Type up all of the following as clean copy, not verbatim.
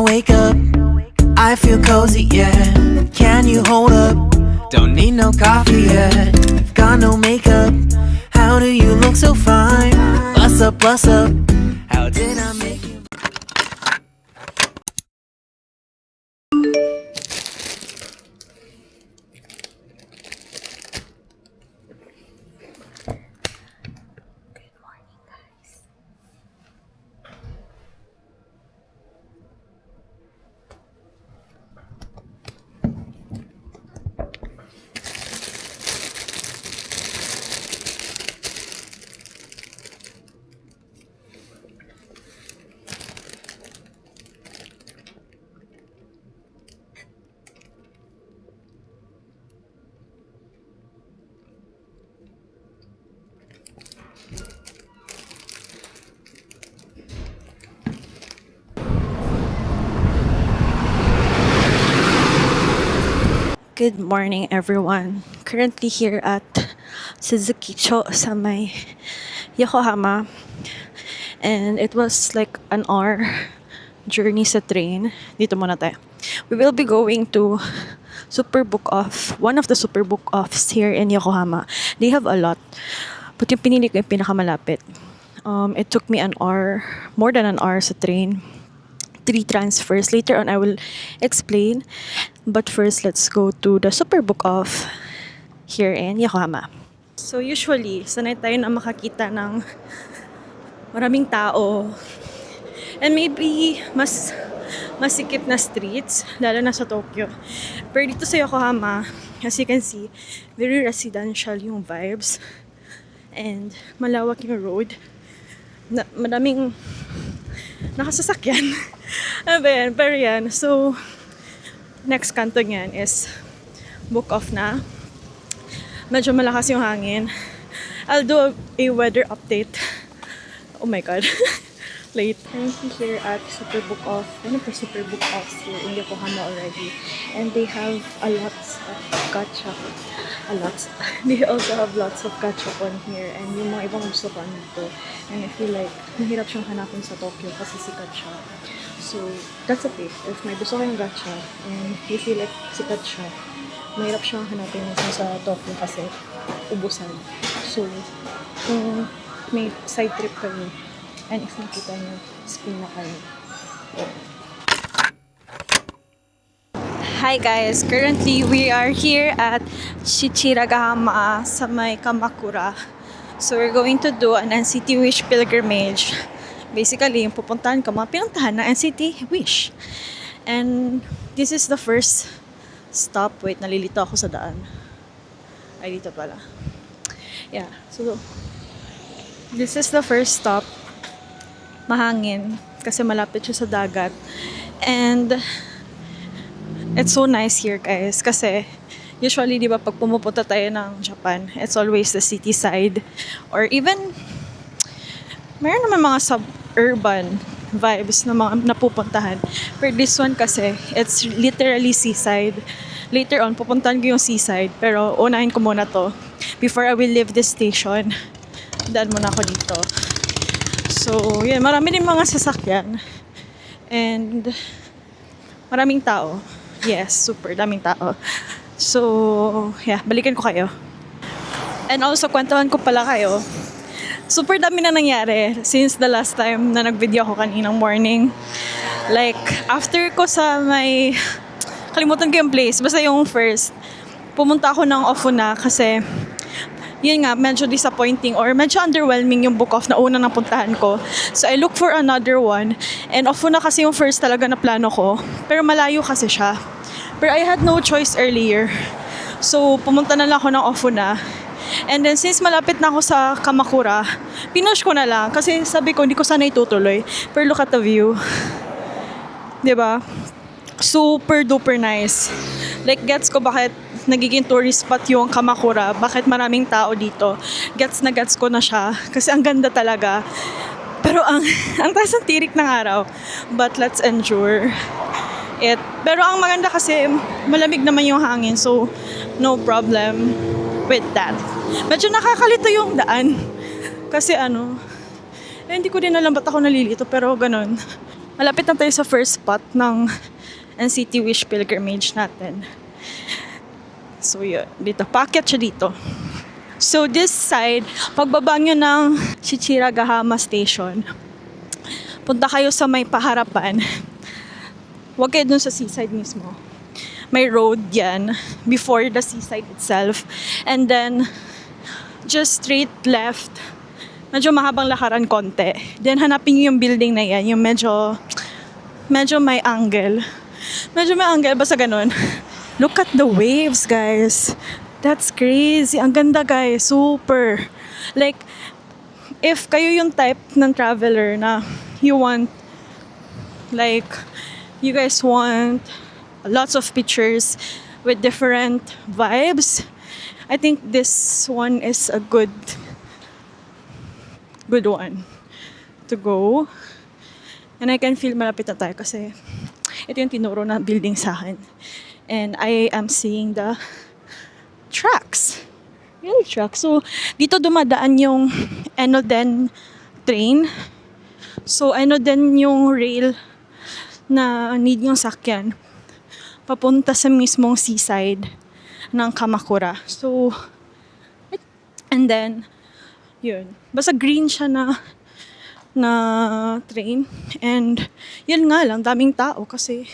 wake up, I feel cozy, yeah. Can you hold up? Don't need no coffee yet. Got no makeup. How do you look so fine? Bust up, bust up. How did I make you? Good morning, everyone. Currently here at Suzuki-cho sa may Yokohama. And it was like an hour journey sa train. Dito muna tayo. We will be going to Superbook Off, one of the Superbook Offs here in Yokohama. They have a lot. But yung pinili ko yung pinakamalapit. It took me an hour, more than an hour sa train. 3 transfers. Later on, I will explain. But first, let's go to the Superbook Off here in Yokohama. So usually, sanay tayo na makakita ng maraming tao. And maybe mas masikip na streets, lalo na sa Tokyo. Pero dito sa Yokohama, as you can see, very residential yung vibes. And malawak yung road. Madaming nakasasakyan. Ano ba yan? Pero yan. So, next kanto niyan is book off na. Medyo malakas yung hangin. I'll do a weather update. Oh my god. Late. I'm here at Superbook Off. One of the Superbook Offs here in Yokohama already. And they have a lot of gacha. They also have lots of gacha on here. And yung mga ibang gusto ko nito. And I feel like mahirap siyang hanapin sa Tokyo kasi sikat siya. So, that's okay. If may gusto kayong gacha and you feel like sikat siya, mahirap siyang hanapin minsan sa Tokyo kasi ubusan. So, kung may side trip kayo, and if nakita nyo, spin na kayo. Hi guys! Currently, we are here at Shichiragahama sa may Kamakura. So, we're going to do an NCT Wish pilgrimage. Basically, yung pupuntahan ko, mga pinuntahan ng NCT Wish. And this is the first stop. Wait, nalilito ako sa daan. Ay, dito pala. Yeah, so this is the first stop. Mahangin kasi malapit siya sa dagat. And it's so nice here, guys, kasi usually, di ba, pag pumupunta tayo ng Japan, it's always the city side or even meron naman mga suburban vibes na mga napupuntahan. Pero this one kasi, it's literally seaside. Later on, pupuntahan ko yung seaside. Pero unahin ko muna to. Before I will leave this station, daan muna ako dito. So, yun. Marami din mga sasakyan. And maraming tao. Yes, super daming tao. So, yeah. Balikan ko kayo. And also, kwentuhan ko pala kayo. Super dami na nangyari since the last time na nag-video ako kaninang morning. Like, after ko sa may... Kalimutan ko yung place. Basta yung first. Pumunta ako ng Ofuna kasi... Yun nga, medyo disappointing or medyo underwhelming yung book off na una nang puntahan ko. So, I look for another one. And Ofuna kasi yung first talaga na plano ko. Pero malayo kasi siya. Pero I had no choice earlier. So, pumunta na lang ako ng Ofuna. And then, since malapit na ako sa Kamakura, pinush ko na lang. Kasi sabi ko, hindi ko sana itutuloy. Pero look at the view. Diba? Super duper nice. Like, gets ko bakit nagiging tourist spot yung Kamakura. Bakit maraming tao dito. Gets na gets ko na siya. Kasi ang ganda talaga. Pero ang taas ng tirik ng araw. But let's endure it. Pero ang maganda kasi, malamig naman yung hangin. So, no problem with that. Medyo nakakalito yung daan. Kasi hindi ko din alam ba't ako nalilito, pero ganun. Malapit na tayo sa first spot ng NCT Wish pilgrimage natin. So yun, dito. Paakyat siya dito. So this side, pagbaba nyo ng Shichiragahama Station, punta kayo sa may paharapan. Huwag kayo dun sa seaside mismo. May road yan before the seaside itself. And then, just straight left. Medyo mahabang lakaran konti. Then hanapin nyo yung building na yan. Yung medyo may angle. Medyo may angle, basta ganun. Look at the waves, guys. That's crazy. Ang ganda, guys. Super. Like, if kayo yung type ng traveler na you guys want lots of pictures with different vibes, I think this one is a good one to go. And I can feel malapit na tayo kasi ito yung tinuro na building sa akin. And I am seeing the tracks. Real tracks. So, dito dumadaan yung Enoden train. So, Enoden yung rail na need yung sakyan papunta sa mismong seaside ng Kamakura. So, and then, yun. Basta green siya na train. And, yun nga lang, daming tao kasi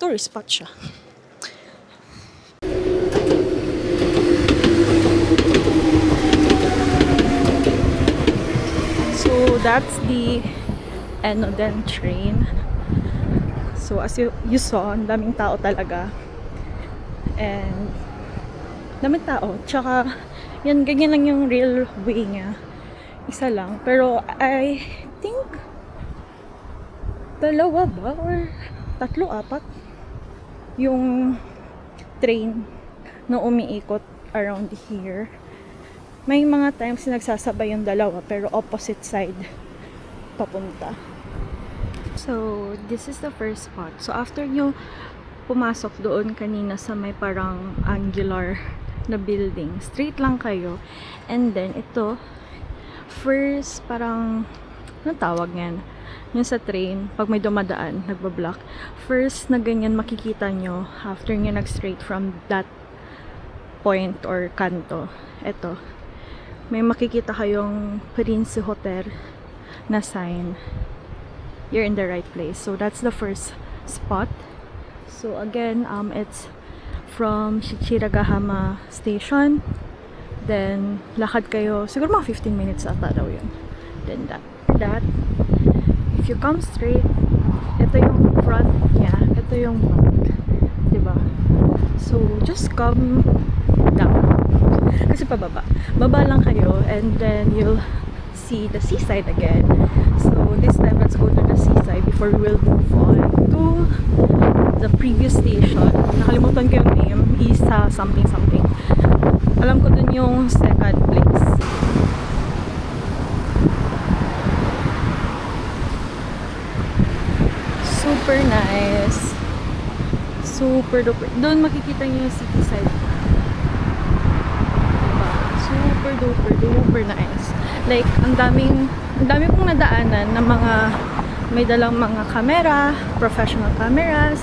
tourist spot siya. So, that's the Enoden train. So, as you saw, ang daming tao talaga. And, daming tao. Tsaka, yan, ganyan lang yung railway niya. Isa lang. Pero, I think, dalawa ba? Or tatlo, apat? Yung train na umiikot around here. May mga times na nagsasabay yung dalawa, pero opposite side papunta. So, this is the first spot. So, after nyo pumasok doon kanina sa may parang angular na building, straight lang kayo. And then, ito, first parang, anong tawag yan? Yung sa train, pag may dumadaan, nagbablock. First na ganyan makikita nyo after nyo nag-straight from that point or kanto. Ito, may makikita kayong Prince Hotel na sign. You're in the right place. So that's the first spot. So again, it's from Shichiragahama Station. Then lakad kayo, siguro mga 15 minutes ata daw yun. Then that, if you come straight, ito yung front niya, ito yung back, diba? So just come down. Kasi pababa. Baba lang kayo and then you'll see the seaside again. So this time, let's go to the seaside before we will move on to the previous station. Nakalimutan ko yung name. Isa something. Alam ko dun yung second place. Super nice. Super duper. Doon makikita nyo yung city side. Diba? Super duper nice. Like, ang dami pong nadaanan ng mga may dalang mga camera, professional cameras,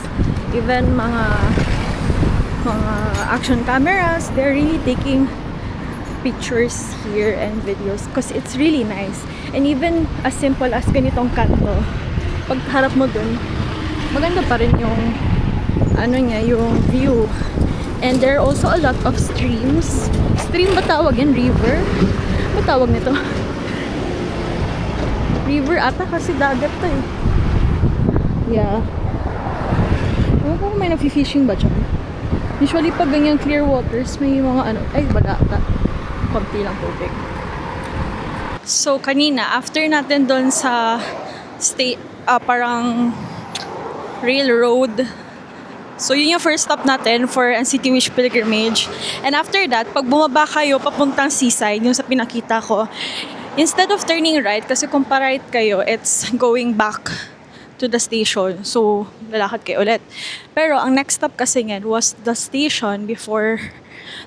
even mga action cameras. They're really taking pictures here and videos because it's really nice. And even as simple as ganitong kanto, pag harap mo dun, maganda pa rin yung yung view. And there are also a lot of streams. Stream ba tawag yan? River? Ba tawag nito? River ata kasi dagat to eh. Yeah. Ewan ko kung may nafi-fishing ba dyan. Usually pag ganyan clear waters, may mga wala ata. Konti lang tubig. So kanina, after natin doon sa parang railroad. So yun yung first stop natin for NCT Wish Pilgrimage. And after that, pag bumaba kayo papuntang seaside, yung sa pinakita ko, instead of turning right, kasi kung pa-right kayo, it's going back to the station. So, lalakad kayo ulit. Pero, ang next stop kasi nga was the station before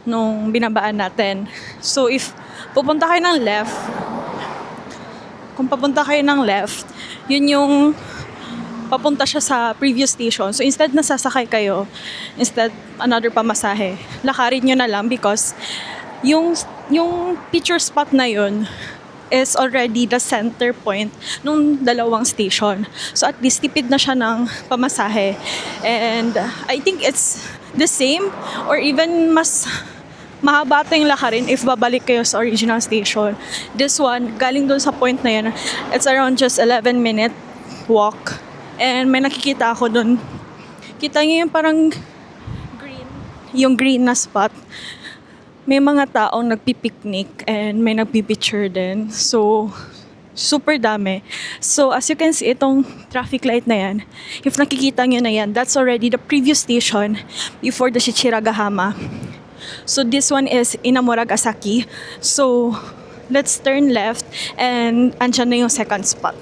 nung binabaan natin. So, if pupunta kayo ng left, kung papunta kayo ng left, yun yung papunta siya sa previous station. So instead na sasakay kayo, instead another pamasahe, lakarin nyo na lang because yung picture spot na yun is already the center point nung dalawang station. So at least tipid na siya ng pamasahe. And I think it's the same or even mas mahaba ito yung lakarin if babalik kayo sa original station. This one, galing dun sa point na yun, it's around just 11-minute walk. And may nakikita ako dun. Kita niyo yung parang green, yung green na spot. May mga taong nagpipiknik and may nagpipicture din. So, super dami. So, as you can see, itong traffic light na yan, if nakikita nyo na yan, that's already the previous station before the Shichiragahama. So, this one is Inamuragasaki. So, let's turn left and andyan na yung second spot.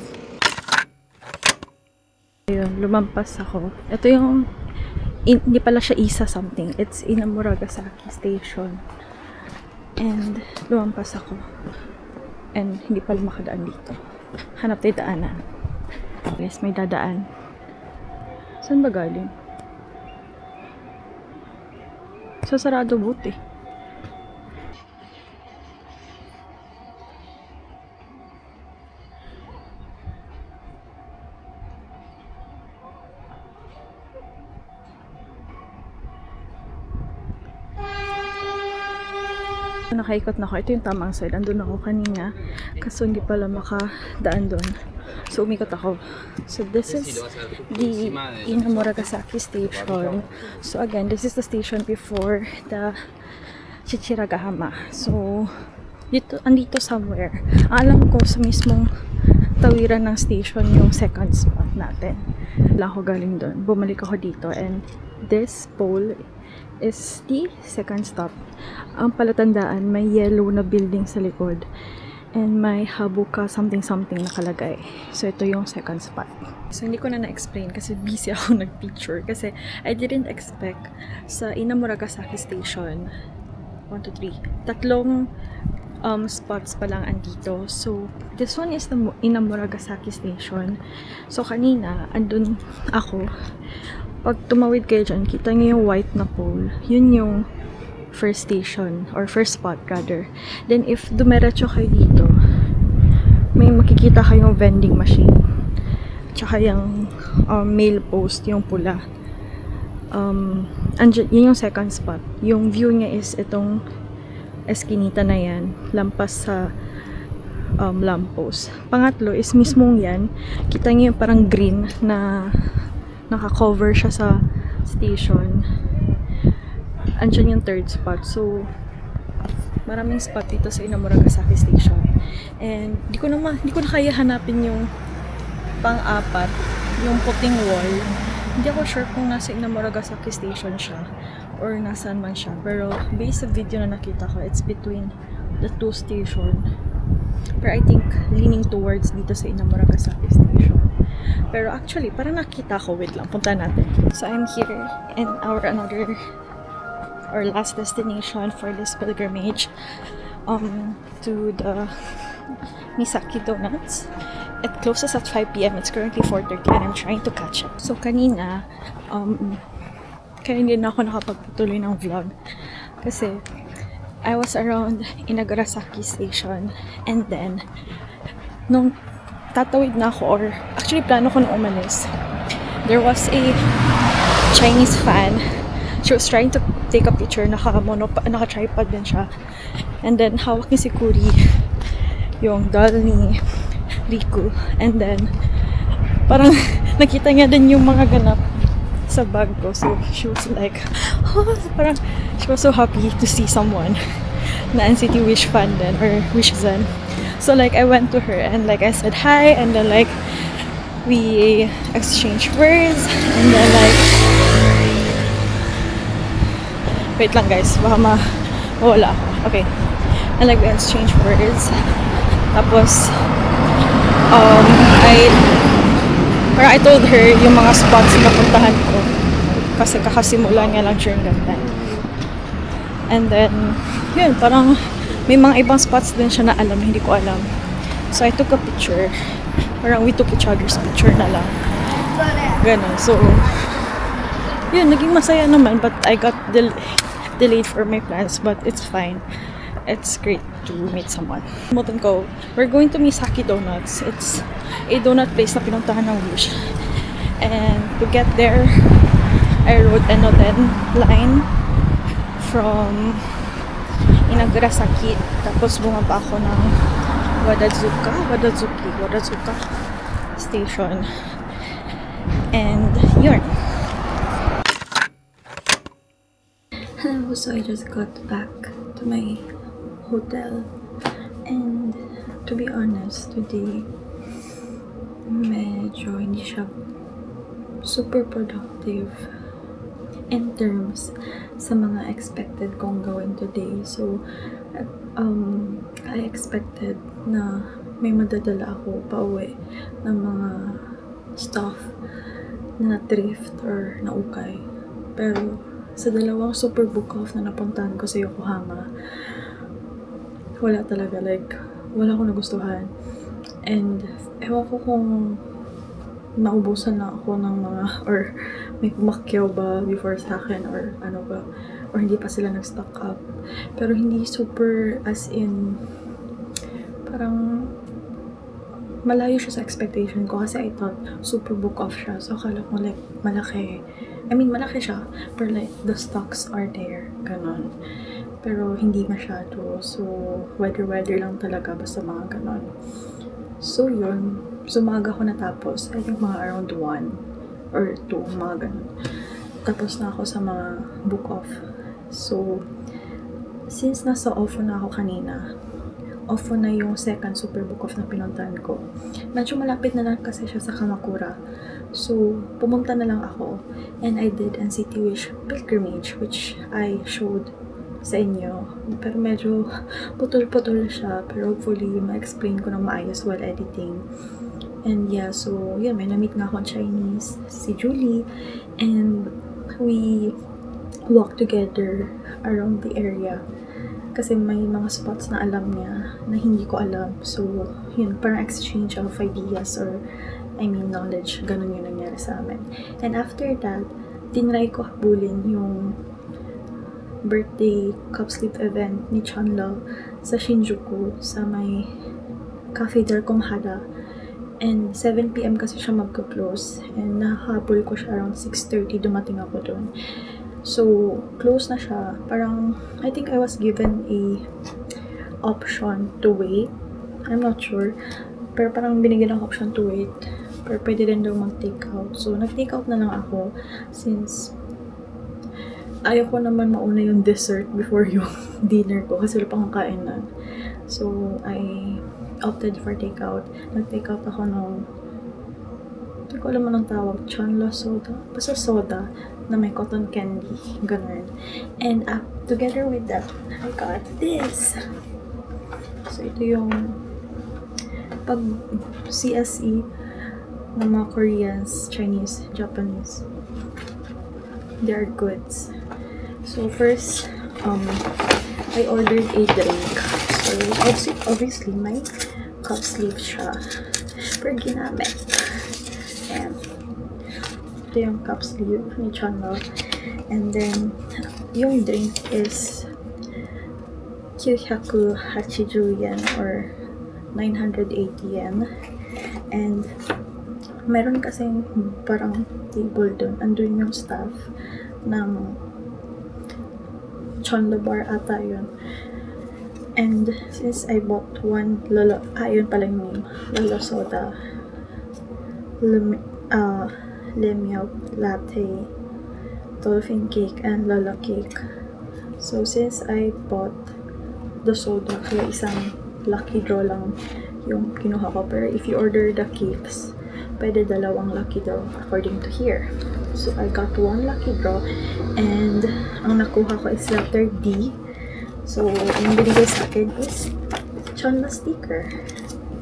Ayun, lumampas ako. Ito yung, hindi pala siya Isa something. It's Inamuragasaki Station. And lumampas ako. And hindi pala makadaan dito. Hanap tayo daanan. Yes, may dadaan. Saan ba galing? Sa sarado buti. Nakaikot na ako. Ito yung tamang side. Andun ako kanina. Kaso hindi pala makadaan doon. So, umikot ako. So, this is the Inamuragasaki station. So, again, this is the station before the Shichiragahama. So, andito somewhere. Alam ko sa mismong tawiran ng station yung second spot natin. Wala ako galing doon. Bumalik ako dito. And this pole is the second stop. Ang palatandaan, may yellow na building sa likod and may Habuka something nakalagay. So ito yung second spot. So hindi ko na na-explain kasi busy ako nag-picture kasi I didn't expect sa Inamuragasaki station 1, 2, 3 tatlong spots pa lang andito. So this one is the Inamuragasaki station. So kanina andun ako. Pag tumawid kayo dyan, kita niyo yung white na pole. Yun yung first station, or first spot rather. Then if dumiretso kayo dito, may makikita kayong vending machine. Tsaka yung mail post, yung pula. Yun yung second spot. Yung view niya is itong eskinita na yan, lampas sa lamppost. Pangatlo is mismong yan. Kita niyo yung parang green na naka-cover siya sa station. Andyan yung third spot. So, maraming spot dito sa Inamuragasaki station. And, di ko na kaya hanapin yung pang-apat, yung puting wall. Hindi ako sure kung nasa Inamuragasaki station siya or nasaan man siya. Pero, based sa video na nakita ko, it's between the two station. Pero I think, leaning towards dito sa Inamuragasaki station. Pero actually, parang nakita ko. Wait lang, punta natin. So, I'm here in our last destination for this pilgrimage to the Misaki Donuts. It closes at 5 p.m. It's currently 4:30 and I'm trying to catch up. So, kanina, kaya hindi na ako nakapagpatuloy ng vlog. Kasi, I was around Inagarasaki Station and then, nung tatawid na ako or actually plano ko na umalis, there was a Chinese fan. She was trying to take a picture, naka-tripod din siya, and then hawak ni si Kuri yung doll ni Riku, and then parang nakita niya din yung mga ganap sa bag ko. So she was like, oh, parang she was so happy to see someone na NCT Wish fan din or Wish Zen. So like I went to her and like I said hi, and then like we exchanged words, and then like wait lang guys, baka mawala ako. Okay. And like we exchanged words. Tapos I told her yung mga spots na puntahan ko kasi kakasimula niya lang during that time. And then yun, parang may mga ibang spots din siya na alam, hindi ko alam. So I took a picture. Parang we took each other's picture na lang. Ganun. So, yun, naging masaya naman, but I got delayed for my plans, but it's fine. It's great to meet someone. Mutin ko, we're going to Misaki Donuts. It's a donut place na pinuntahan ng Wish. And to get there, I rode Enoten line from Inagarasaki. Tapos bumaba ako ng Wadazuka station. And yun. Hello, so I just got back to my hotel. And to be honest, today, medyo hindi siya super productive in terms sa mga expected kong gawin today. So, I expected na may madadala ako pauwi ng mga stuff na thrift or na ukay. Pero, sa dalawang super book off na napuntahan ko sa Yokohama, wala talaga. Like, wala akong nagustuhan. And, ewan ko kung naubusan na ako ng mga, or may pumakyaw ba before sa akin, or ano ba, or hindi pa sila nag-stock up. Pero hindi super as in, parang malayo siya sa expectation ko kasi I thought super book off siya. So, akala ko like malaki. I mean, malaki siya, pero like the stocks are there, ganon. Pero hindi masyado. So, weather lang talaga, basta mga ganon. So, yun. So, maaga ako natapos. I think mga around 1 or 2, mga ganun. Tapos na ako sa mga book off. So, since nasa off na ako kanina, off na yung second super book off na pinuntahan ko. Medyo malapit na lang kasi siya sa Kamakura. So, pumunta na lang ako. And I did NCT Wish pilgrimage, which I showed sa inyo. Pero medyo putol-putol siya. Pero hopefully, ma-explain ko na maayos while editing. And yeah, so yun, may na-meet nga akong Chinese, si Julie, and we walked together around the area kasi may mga spots na alam niya na hindi ko alam. So yun, parang exchange of ideas or knowledge, ganun yung nangyari sa amin. And after that, tinry ko habulin yung birthday cup sleep event ni Chanlo sa Shinjuku sa may Cafe del Komhada. And 7 p.m. kasi siya magka-close. And nahabol ko siya around 6:30, dumating ako dun. So, close na siya. Parang, I think I was given a option to wait. I'm not sure. Pero parang binigyan ng option to wait. Pero pwede rin daw mag-take out. So, nag-take out na lang ako since ayaw ko naman mauna yung dessert before yung dinner ko kasi wala pang kainan. So, I opted for takeout. Nag-takeout ako nung hindi ko alam anong tawag, Chanlo soda. Basta soda na may cotton candy. Ganun. And together with that, I got this. So, ito yung pag CSE ng mga Koreans, Chinese, Japanese. They are goods. So, first, I ordered a drink. So, obviously, may cup sleeve siya. Pero ginamit. Ayan. Ito yung cup sleeve ni Chanlo. And then, yung drink is 980 yen or 980 yen. And, meron kasing parang table dun. Andun yung staff ng Chanlo bar ata yun. And since I bought one Lolo, yun pala yung name, Lolo soda, Lemilk latte, dolphin cake, and Lolo cake. So since I bought the soda, kaya isang lucky draw lang yung kinuha ko. Pero if you order the cakes, pwede dalawang lucky draw according to here. So I got one lucky draw, and ang nakuha ko is letter D. So, yung binigay sa akin is Chanlo sticker.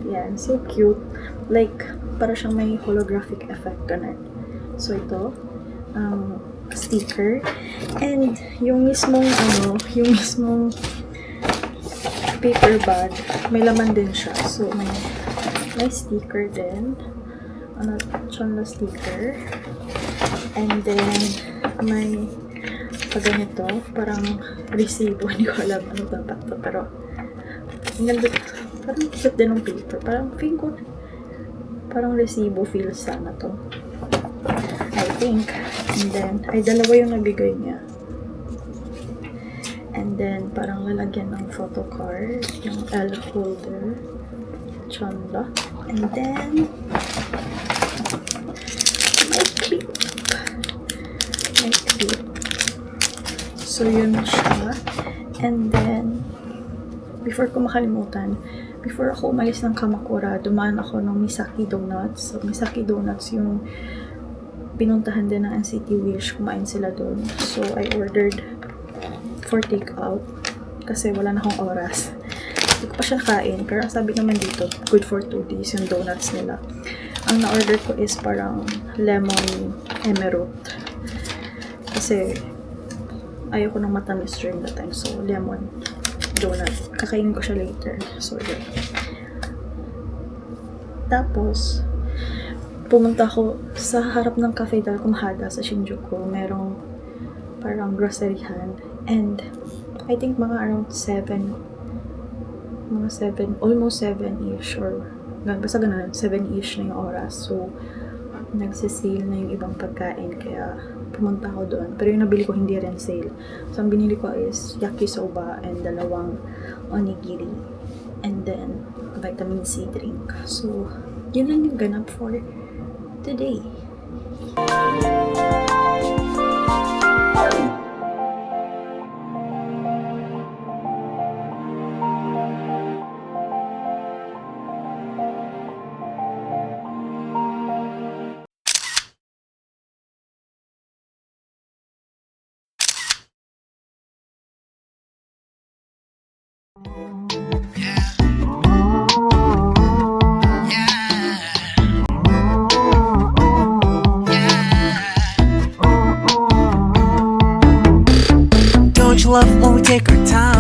Yan, so cute. Like, para siyang may holographic effect ganun. So, ito, sticker. And, yung mismong paper bag, may laman din siya. So, may sticker din. Chonla sticker. And then, may ganito, parang resibo. Hindi ko alam ano dapat to, pero ang ganda. Parang cute din ng paper. Parang feeling ko, parang resibo feels sana to. I think. And then, ay dalawa yung nabigay niya. And then, parang lalagyan ng photo card, yung L holder, Chonla. And then, may clip. So, yun siya. And then, before ko makalimutan, before ako umalis ng Kamakura, dumaan ako ng Misaki Donuts. So, Misaki Donuts yung pinuntahan din ng NCT Wish. Kumain sila doon. So, I ordered for take-out kasi wala na akong oras. Hindi ko pa siya nakain. Pero ang sabi naman dito, good for 2 days yung donuts nila. Ang na-order ko is parang lemon emerald. Kasi ayoko ng matamis during that time. So, lemon donut. Kakainin ko siya later. So, yun. Tapos, pumunta ako sa harap ng Cafe del Kumhada sa Shinjuku. Merong parang groceryhan. And, I think mga around 7, almost 7-ish or basta ganun, 7-ish na yung oras. So, nagsisale na yung ibang pagkain kaya pumunta ako doon. Pero yung nabili ko hindi rin sale. So, ang binili ko is yakisoba and 2 onigiri. And then, vitamin C drink. So, yun lang yung ganap for today. Don't you love when we take our time?